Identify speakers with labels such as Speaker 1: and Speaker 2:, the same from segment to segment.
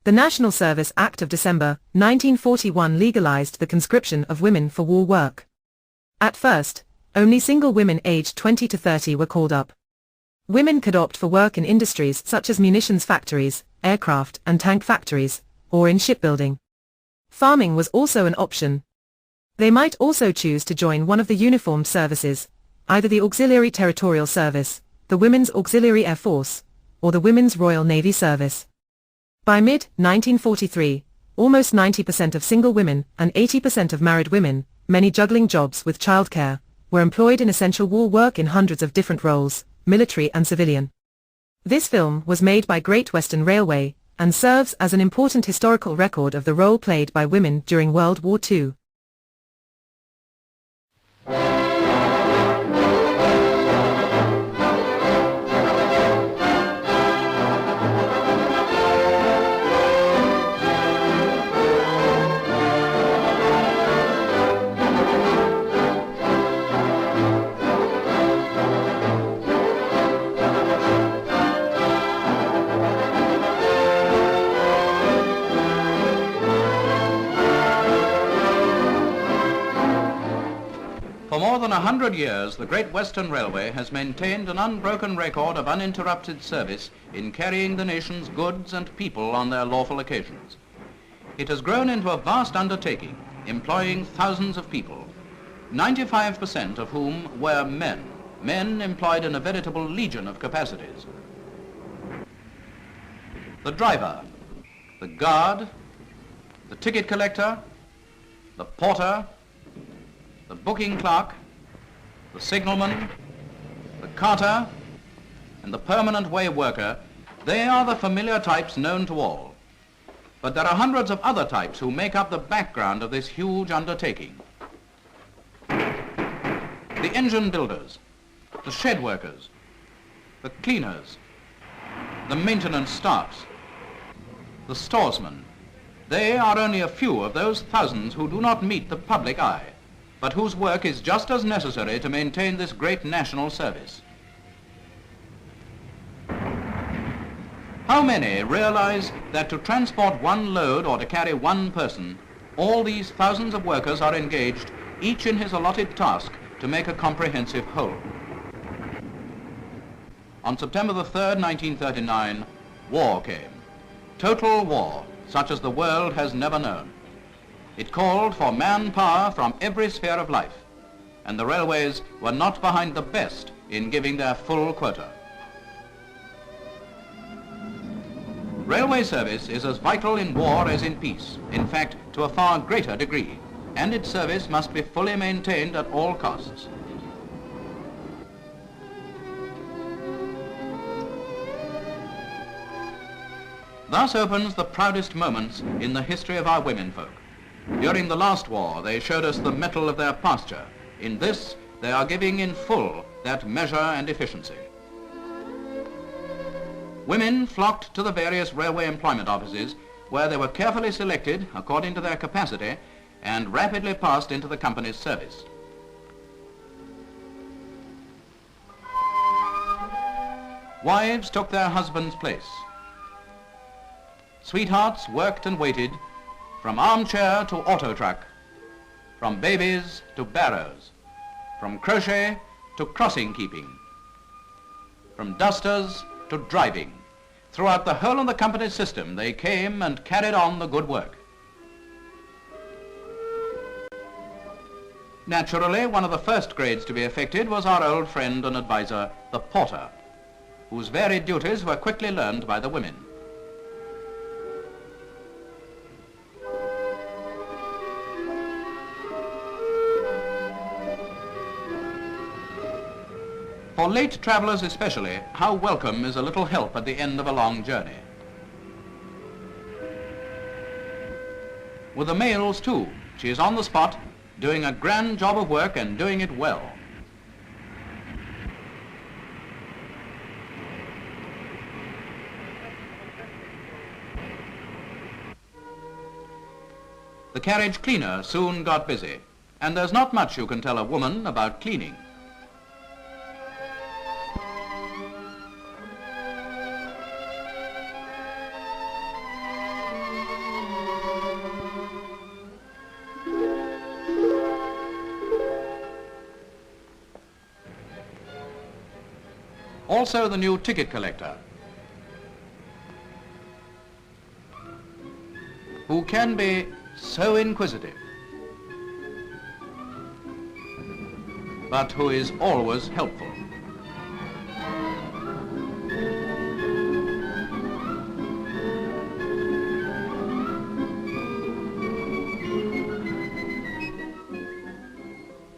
Speaker 1: The National Service Act of December 1941 legalized the conscription of women for war work. At first, only single women aged 20 to 30 were called up. Women could opt for work in industries such as munitions factories, aircraft and tank factories, or in shipbuilding. Farming was also an option. They might also choose to join one of the uniformed services, either the Auxiliary Territorial Service, the Women's Auxiliary Air Force, or the Women's Royal Navy Service. By mid-1943, almost 90% of single women and 80% of married women, many juggling jobs with childcare, were employed in essential war work in hundreds of different roles, military and civilian. This film was made by Great Western Railway, and serves as an important historical record of the role played by women during World War II.
Speaker 2: For more than 100 years, the Great Western Railway has maintained an unbroken record of uninterrupted service in carrying the nation's goods and people on their lawful occasions. It has grown into a vast undertaking, employing thousands of people, 95% of whom were men employed in a veritable legion of capacities. The driver, the guard, the ticket collector, the porter, the booking clerk, the signalman, the carter, and the permanent way worker, they are the familiar types known to all. But there are hundreds of other types who make up the background of this huge undertaking. The engine builders, the shed workers, the cleaners, the maintenance staffs, the storesmen, they are only a few of those thousands who do not meet the public eye, but whose work is just as necessary to maintain this great national service. How many realize that to transport one load or to carry one person, all these thousands of workers are engaged, each in his allotted task, to make a comprehensive whole? On September the 3rd, 1939, war came. Total war, such as the world has never known. It called for manpower from every sphere of life, and the railways were not behind the best in giving their full quota. Railway service is as vital in war as in peace, in fact, to a far greater degree, and its service must be fully maintained at all costs. Thus opens the proudest moments in the history of our womenfolk. During the last war, they showed us the mettle of their pasture. In this, they are giving in full that measure and efficiency. Women flocked to the various railway employment offices, where they were carefully selected according to their capacity and rapidly passed into the company's service. Wives took their husbands' place. Sweethearts worked and waited, from armchair to auto truck, from babies to barrows, from crochet to crossing keeping, from dusters to driving. Throughout the whole of the company's system, they came and carried on the good work. Naturally, one of the first grades to be affected was our old friend and advisor, the porter, whose varied duties were quickly learned by the women. For late travelers especially, how welcome is a little help at the end of a long journey. With the males too, she is on the spot, doing a grand job of work and doing it well. The carriage cleaner soon got busy, and there's not much you can tell a woman about cleaning. Also the new ticket collector, who can be so inquisitive, but who is always helpful.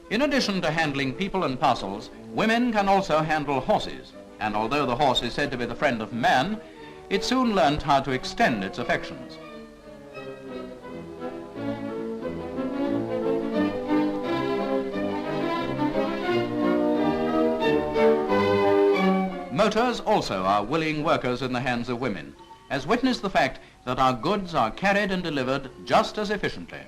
Speaker 2: In addition to handling people and parcels, women can also handle horses, and although the horse is said to be the friend of man, it soon learnt how to extend its affections. Motors also are willing workers in the hands of women, as witness the fact that our goods are carried and delivered just as efficiently.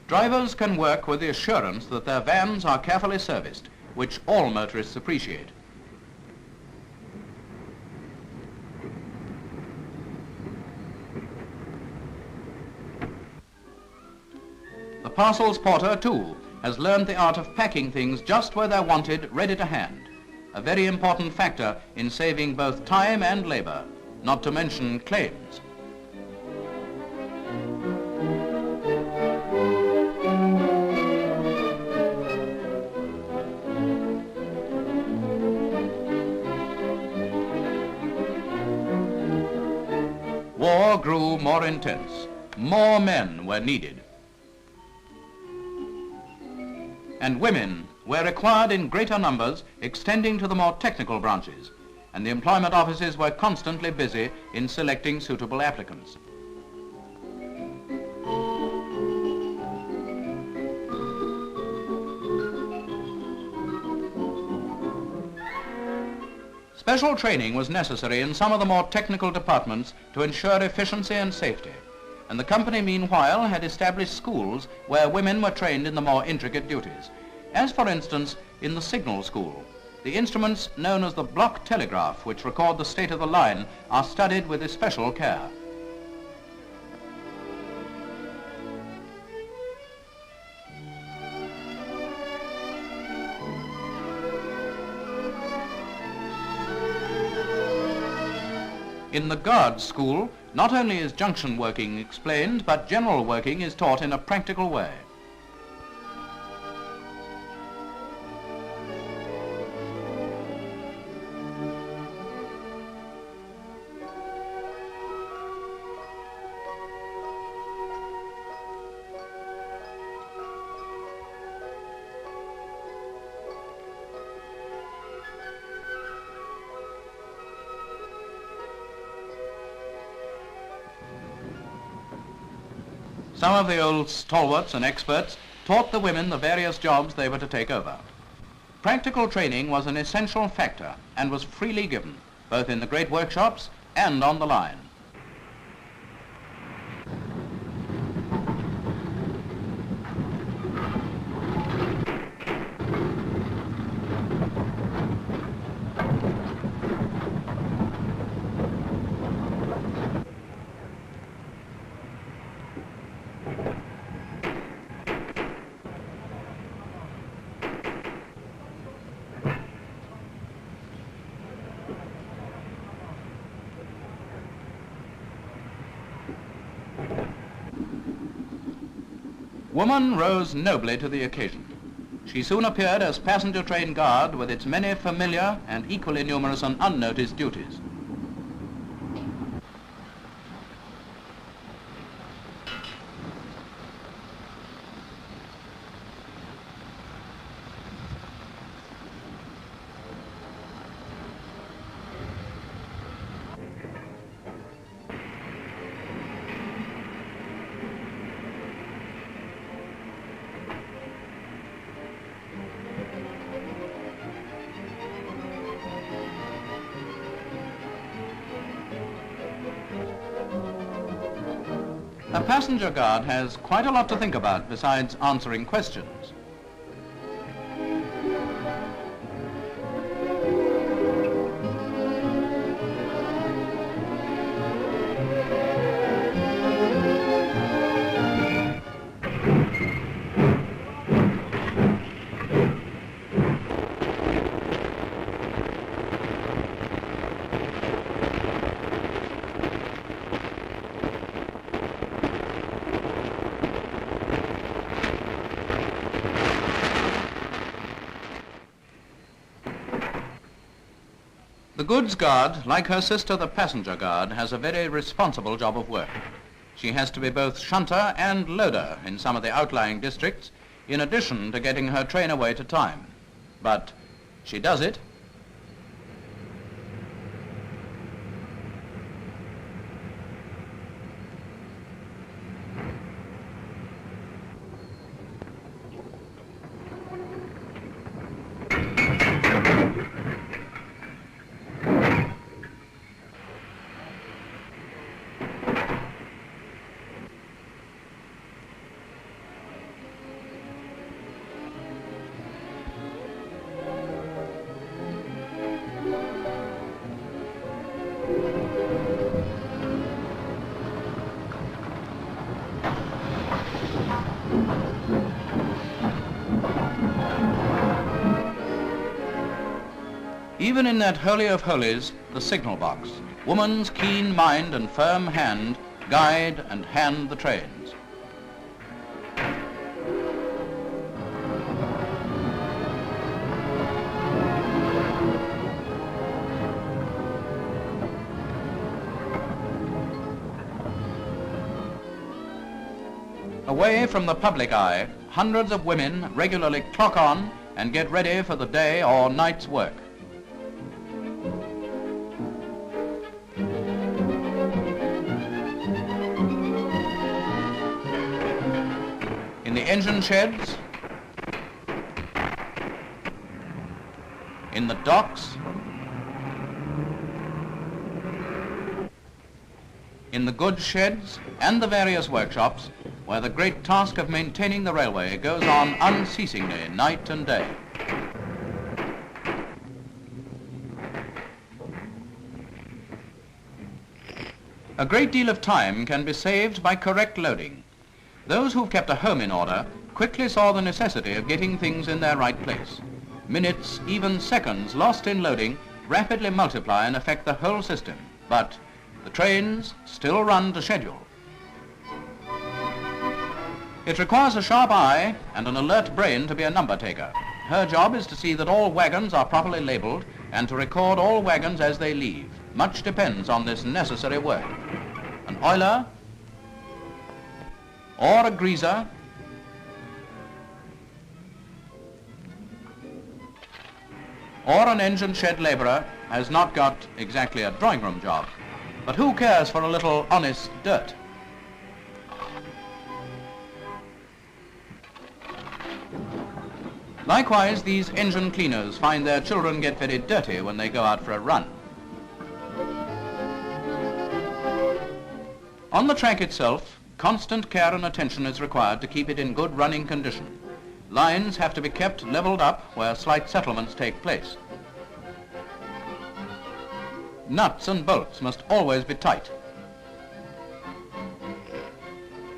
Speaker 2: Drivers can work with the assurance that their vans are carefully serviced, which all motorists appreciate. The parcels porter, too, has learned the art of packing things just where they're wanted, ready to hand, a very important factor in saving both time and labor, not to mention claims. War grew more intense. More men were needed. And women were required in greater numbers, extending to the more technical branches, and the employment offices were constantly busy in selecting suitable applicants. Special training was necessary in some of the more technical departments to ensure efficiency and safety, and the company meanwhile had established schools where women were trained in the more intricate duties, as for instance in the signal school. The instruments known as the block telegraph, which record the state of the line, are studied with especial care. In the Guards School, not only is junction working explained, but general working is taught in a practical way. Some of the old stalwarts and experts taught the women the various jobs they were to take over. Practical training was an essential factor and was freely given, both in the great workshops and on the line. Woman rose nobly to the occasion. She soon appeared as passenger train guard with its many familiar and equally numerous and unnoticed duties. A passenger guard has quite a lot to think about besides answering questions. The goods guard, like her sister the passenger guard, has a very responsible job of work. She has to be both shunter and loader in some of the outlying districts, in addition to getting her train away to time. But she does it. Even in that holy of holies, the signal box, woman's keen mind and firm hand guide and hand the trains. Away from the public eye, hundreds of women regularly clock on and get ready for the day or night's work. In the engine sheds, in the docks, in the goods sheds and the various workshops where the great task of maintaining the railway goes on unceasingly night and day. A great deal of time can be saved by correct loading. Those who've kept a home in order quickly saw the necessity of getting things in their right place. Minutes, even seconds lost in loading rapidly multiply and affect the whole system, but the trains still run to schedule. It requires a sharp eye and an alert brain to be a number taker. Her job is to see that all wagons are properly labelled and to record all wagons as they leave. Much depends on this necessary work. An oiler, or a greaser, or an engine shed labourer has not got exactly a drawing room job. But who cares for a little honest dirt? Likewise, these engine cleaners find their children get very dirty when they go out for a run. On the track itself, constant care and attention is required to keep it in good running condition. Lines have to be kept levelled up where slight settlements take place. Nuts and bolts must always be tight.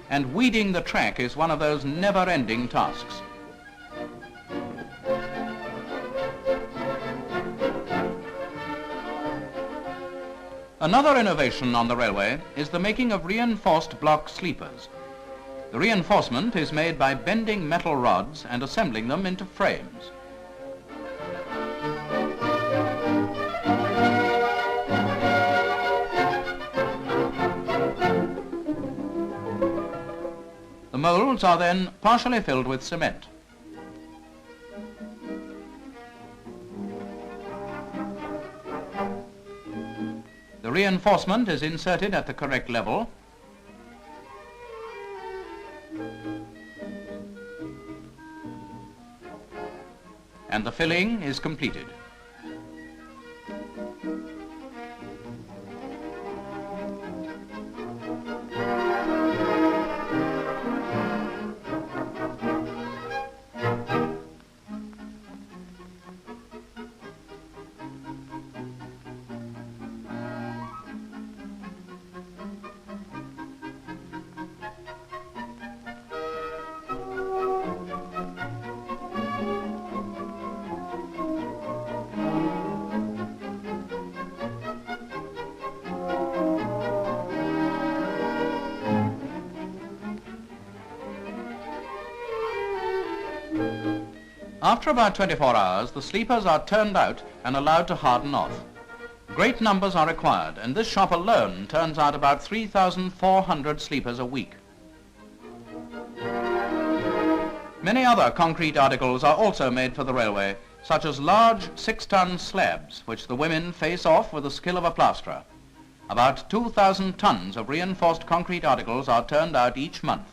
Speaker 2: And weeding the track is one of those never-ending tasks. Another innovation on the railway is the making of reinforced block sleepers. The reinforcement is made by bending metal rods and assembling them into frames. The moulds are then partially filled with cement. The reinforcement is inserted at the correct level. And the filling is completed. After about 24 hours, the sleepers are turned out and allowed to harden off. Great numbers are required, and this shop alone turns out about 3,400 sleepers a week. Many other concrete articles are also made for the railway, such as large 6-ton slabs, which the women face off with the skill of a plasterer. About 2,000 tons of reinforced concrete articles are turned out each month.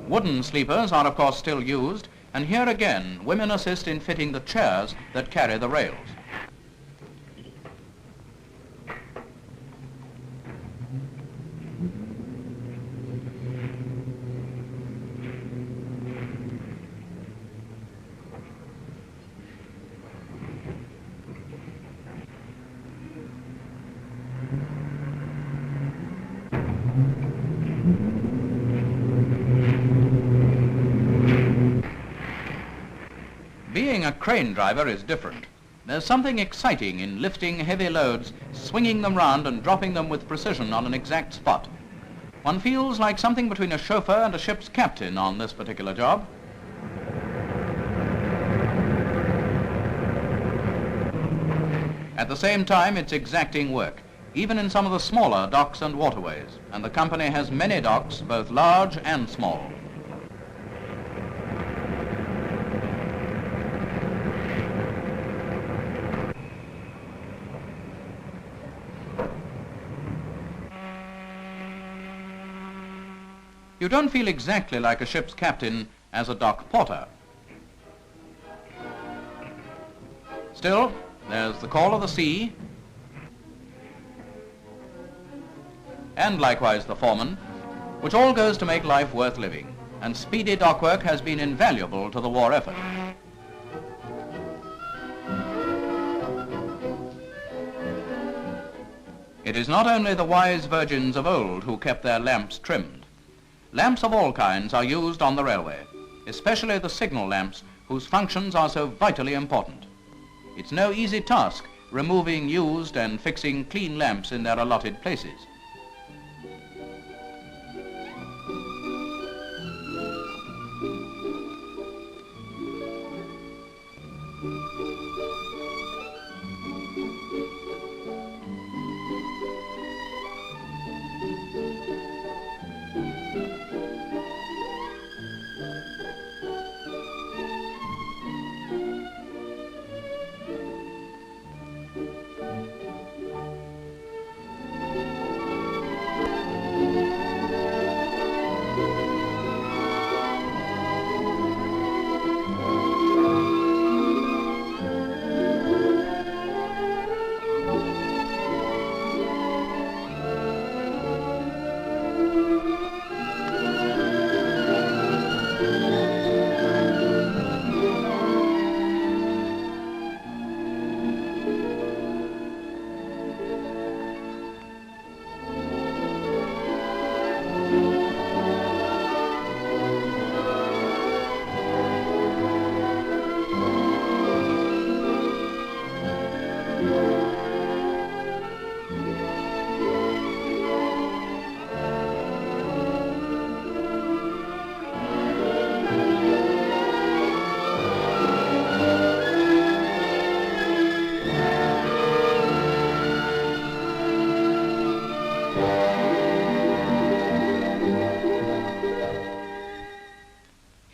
Speaker 2: Wooden sleepers are of course still used, and here again women assist in fitting the chairs that carry the rails. Being a crane driver is different. There's something exciting in lifting heavy loads, swinging them round and dropping them with precision on an exact spot. One feels like something between a chauffeur and a ship's captain on this particular job. At the same time, it's exacting work, even in some of the smaller docks and waterways, and the company has many docks, both large and small. You don't feel exactly like a ship's captain as a dock porter. Still, there's the call of the sea, and likewise the foreman, which all goes to make life worth living, and speedy dock work has been invaluable to the war effort. It is not only the wise virgins of old who kept their lamps trimmed. Lamps of all kinds are used on the railway, especially the signal lamps whose functions are so vitally important. It's no easy task removing used and fixing clean lamps in their allotted places.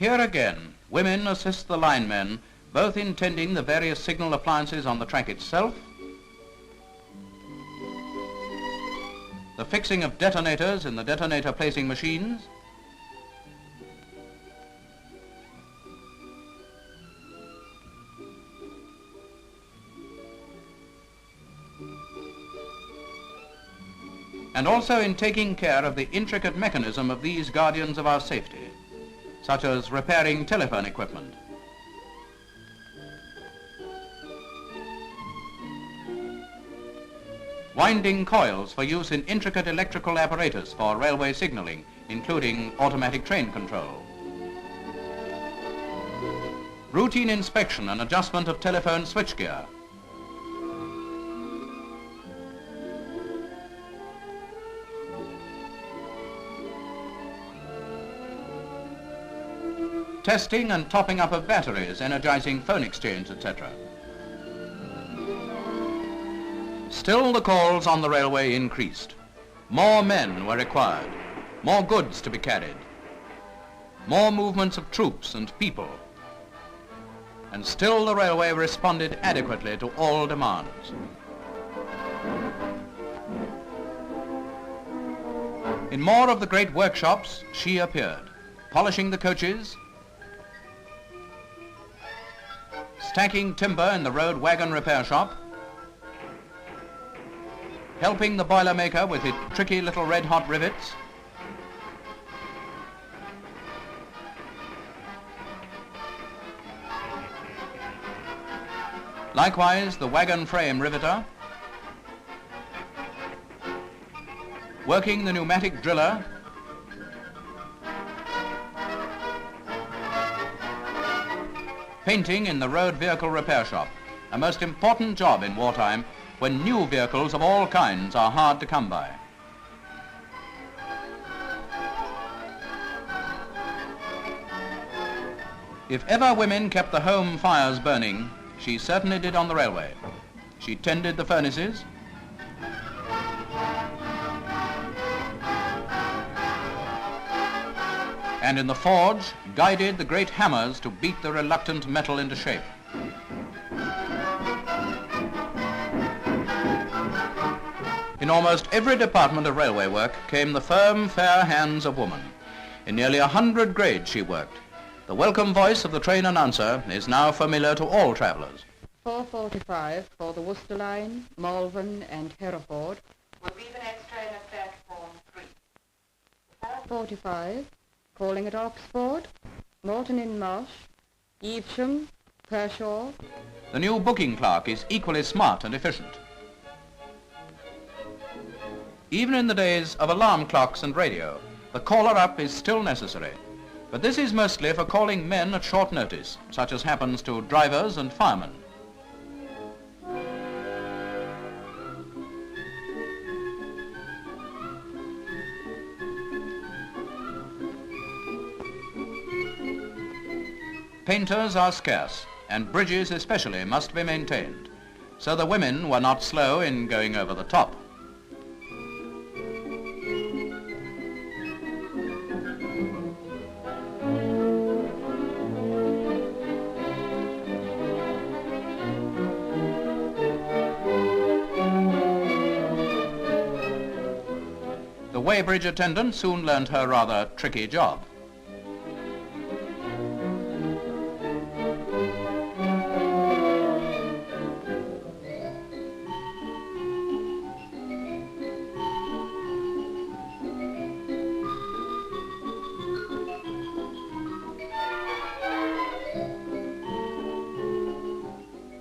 Speaker 2: Here again, women assist the linemen, both in tending the various signal appliances on the track itself, the fixing of detonators in the detonator placing machines, and also in taking care of the intricate mechanism of these guardians of our safety, such as repairing telephone equipment, winding coils for use in intricate electrical apparatus for railway signaling, including automatic train control, routine inspection and adjustment of telephone switchgear, testing and topping up of batteries, energizing phone exchange, etc. Still the calls on the railway increased. More men were required, more goods to be carried, more movements of troops and people, and still the railway responded adequately to all demands. In more of the great workshops, she appeared, polishing the coaches, stacking timber in the road wagon repair shop, helping the boiler maker with his tricky little red-hot rivets, likewise the wagon frame riveter, working the pneumatic driller, painting in the road vehicle repair shop, a most important job in wartime when new vehicles of all kinds are hard to come by. If ever women kept the home fires burning, she certainly did on the railway. She tended the furnaces, and in the forge guided the great hammers to beat the reluctant metal into shape. In almost every department of railway work came the firm, fair hands of woman. In nearly 100 grades she worked. The welcome voice of the train announcer is now familiar to all travellers.
Speaker 3: 4:45 for the Worcester Line, Malvern and Hereford.
Speaker 4: Will be the next train at platform 3.
Speaker 3: 4:45, calling at Oxford, Morton-in-Marsh, Evesham, Kershaw.
Speaker 2: The new booking clerk is equally smart and efficient. Even in the days of alarm clocks and radio, the caller-up is still necessary. But this is mostly for calling men at short notice, such as happens to drivers and firemen. Painters are scarce, and bridges especially must be maintained, so the women were not slow in going over the top. The weighbridge attendant soon learned her rather tricky job.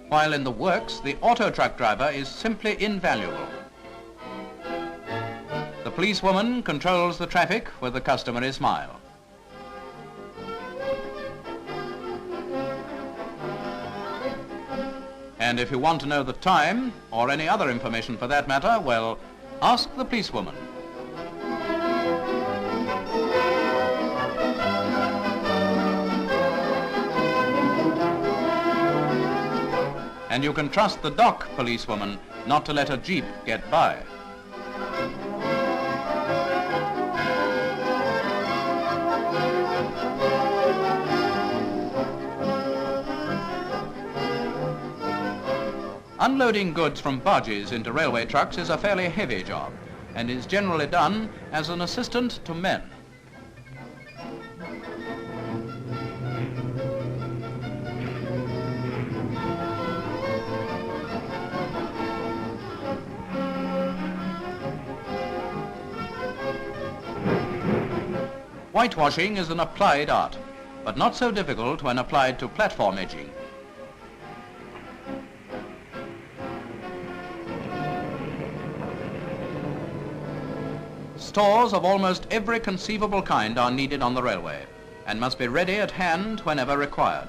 Speaker 2: While in the works, the auto truck driver is simply invaluable. The policewoman controls the traffic with the customary smile. And if you want to know the time, or any other information for that matter, well, ask the policewoman. And you can trust the dock policewoman not to let a jeep get by. Unloading goods from barges into railway trucks is a fairly heavy job and is generally done as an assistant to men. Whitewashing is an applied art, but not so difficult when applied to platform edging. Stores of almost every conceivable kind are needed on the railway and must be ready at hand whenever required.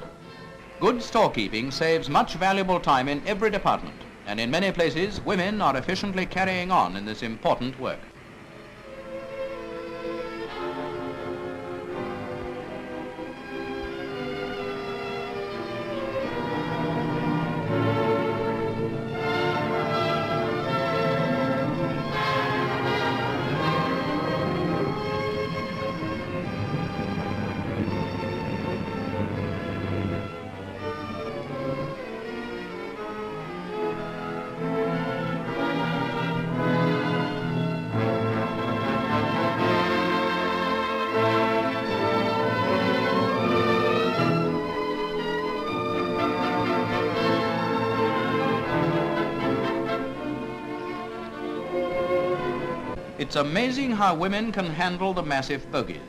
Speaker 2: Good storekeeping saves much valuable time in every department, and in many places women are efficiently carrying on in this important work. It's amazing how women can handle the massive bogies.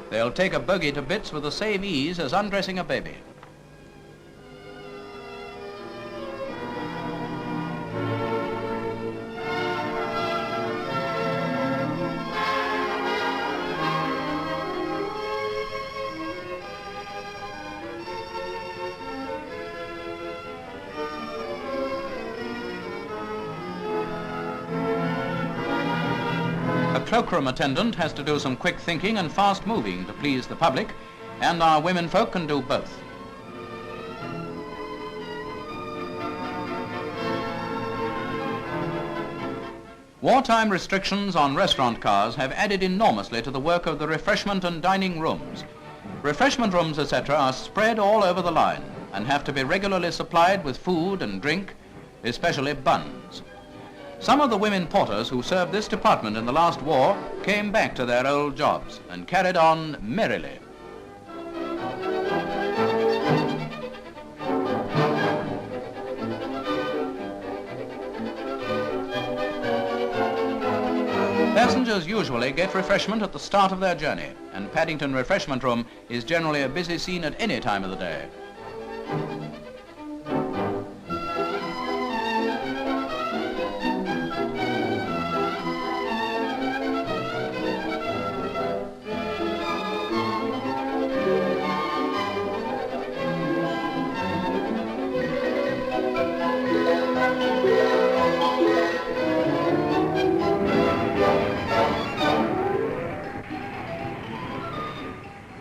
Speaker 2: They'll take a bogie to bits with the same ease as undressing a baby. Cloakroom attendant has to do some quick thinking and fast moving to please the public, and our women folk can do both. Wartime restrictions on restaurant cars have added enormously to the work of the refreshment and dining rooms. Refreshment rooms, etc., are spread all over the line and have to be regularly supplied with food and drink, especially buns. Some of the women porters who served this department in the last war came back to their old jobs and carried on merrily. Passengers usually get refreshment at the start of their journey, and Paddington Refreshment Room is generally a busy scene at any time of the day.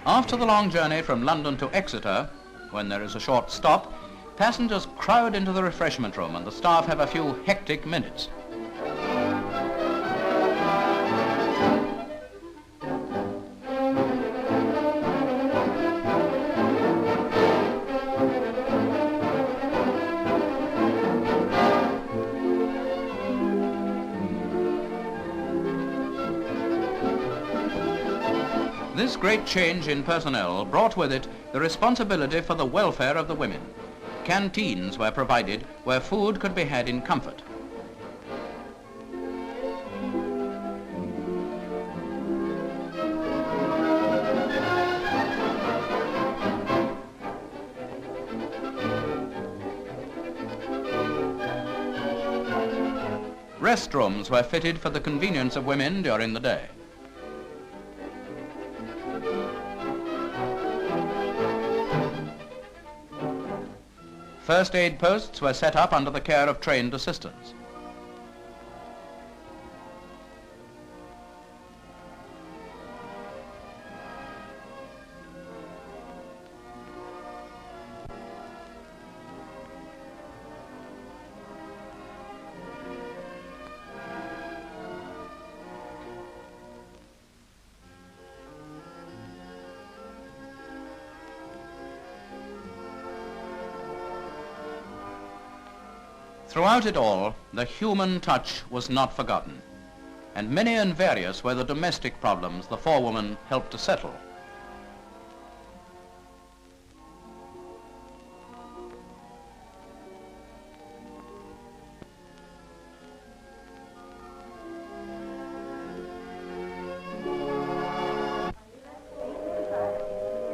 Speaker 2: After the long journey from London to Exeter, when there is a short stop, passengers crowd into the refreshment room and the staff have a few hectic minutes. This great change in personnel brought with it the responsibility for the welfare of the women. Canteens were provided where food could be had in comfort. Restrooms were fitted for the convenience of women during the day. First aid posts were set up under the care of trained assistants. Throughout it all, the human touch was not forgotten, and many and various were the domestic problems the forewoman helped to settle.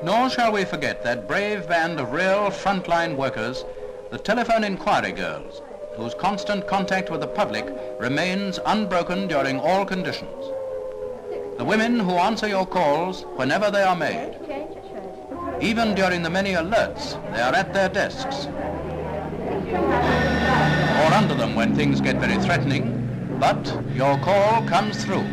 Speaker 2: Nor shall we forget that brave band of real frontline workers, the telephone inquiry girls, whose constant contact with the public remains unbroken during all conditions. The women who answer your calls whenever they are made. Even during the many alerts, they are at their desks. Or under them when things get very threatening, but your call comes through.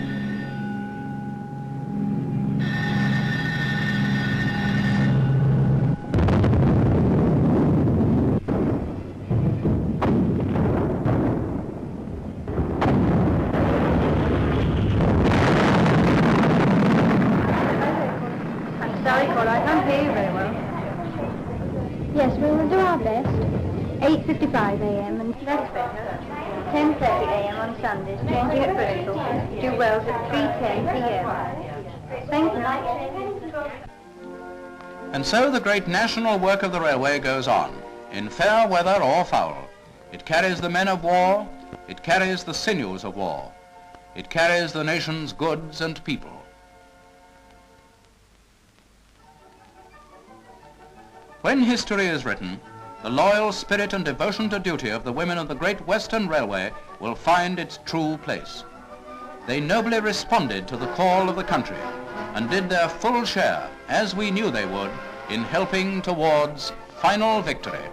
Speaker 5: Sorry, Paul, I can't hear you very well. Yes, we will do our best. 8:55 a.m. and that's better. 10:30 a.m. on Sundays, changing at Bristol. Do Wells at 3:10 p.m. Thank you.
Speaker 2: And so the great national work of the railway goes on, in fair weather or foul. It carries the men of war, it carries the sinews of war, it carries the nation's goods and people. When history is written, the loyal spirit and devotion to duty of the women of the Great Western Railway will find its true place. They nobly responded to the call of the country and did their full share, as we knew they would, in helping towards final victory.